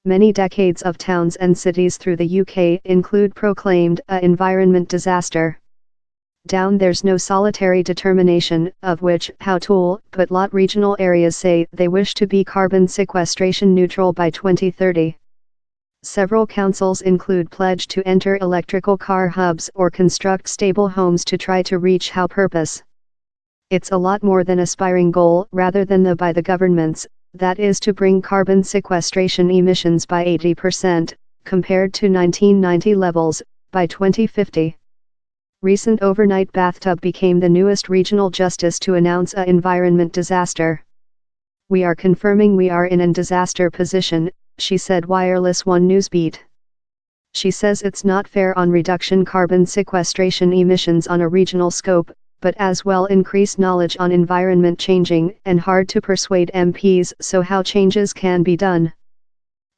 Many decades of towns and cities through the UK include proclaimed a environment disaster. Down there's no solitary determination of which how tool, but lot regional areas say they wish to be carbon sequestration neutral by 2030. Several councils include pledge to enter electrical car hubs or construct stable homes to try to reach how purpose. It's a lot more than aspiring goal rather than the by the governments, that is to bring carbon sequestration emissions by 80%, compared to 1990 levels, by 2050. Recent overnight bathtub became the newest regional justice to announce a environment disaster. We are confirming we are in a disaster position, she said Wireless One Newsbeat. She says it's not fair on reduction carbon sequestration emissions on a regional scope, but as well increased knowledge on environment changing and hard to persuade MPs so how changes can be done.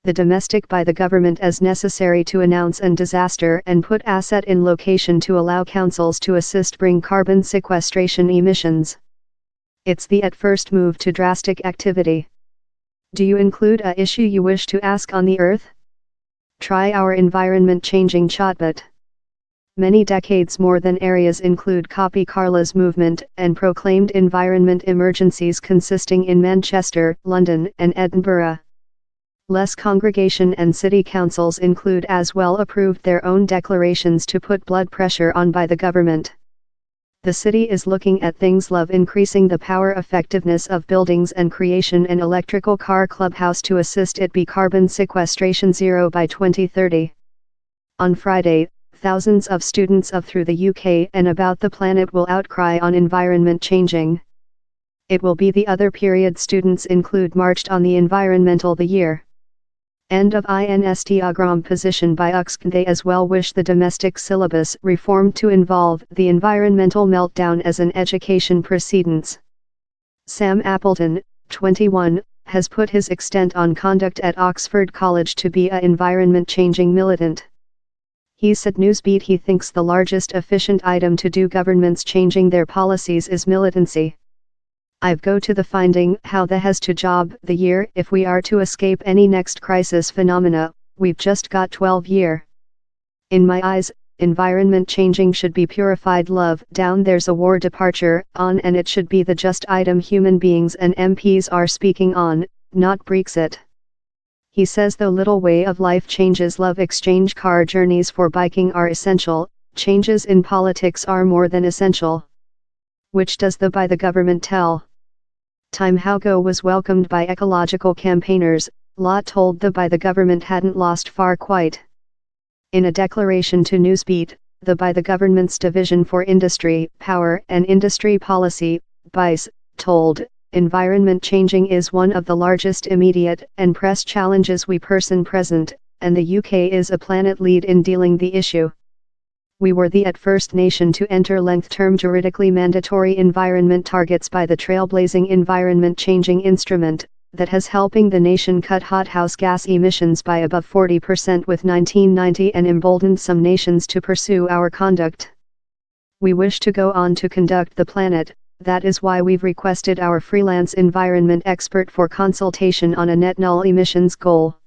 The domestic by the government as necessary to announce an disaster and put asset in location to allow councils to assist bring carbon sequestration emissions. It's the at first move to drastic activity. Do you include a issue you wish to ask on the earth? Try our environment changing chatbot. Many decades more than areas include Copy Carla's movement and proclaimed environment emergencies consisting in Manchester, London and Edinburgh. Less congregation and city councils include as well approved their own declarations to put blood pressure on by the government. The city is looking at things love increasing the power effectiveness of buildings and creation an electrical car clubhouse to assist it be carbon sequestration zero by 2030. On Friday, thousands of students of through the UK and about the planet will outcry on environment changing. It will be the other period students include marched on the environmental the year. End of Instagram position by UXK. They as well wish the domestic syllabus reformed to involve the environmental meltdown as an education precedence. Sam Appleton, 21, has put his extent on conduct at Oxford College to be a environment changing militant. He said Newsbeat he thinks the largest efficient item to do governments changing their policies is militancy. I've go to the finding how the has to job the year if we are to escape any next crisis phenomena, we've just got 12 year. In my eyes, environment changing should be purified love down there's a war departure on and it should be the just item human beings and MPs are speaking on, not Brexit. He says though little way of life changes love exchange car journeys for biking are essential, changes in politics are more than essential. Which does the by the government tell? Time how go was welcomed by ecological campaigners, Lot told the by the government hadn't lost far quite. In a declaration to Newsbeat, the by the government's Division for Industry, Power and Industry Policy, BICE, told, environment changing is one of the largest immediate and press challenges we present, and the UK is a planet lead in dealing the issue. We were the at first nation to enter length-term juridically mandatory environment targets by the trailblazing Environment Changing Instrument, that has helping the nation cut hothouse gas emissions by above 40% with 1990 and emboldened some nations to pursue our conduct. We wish to go on to conduct the planet, that is why we've requested our freelance environment expert for consultation on a net null emissions goal.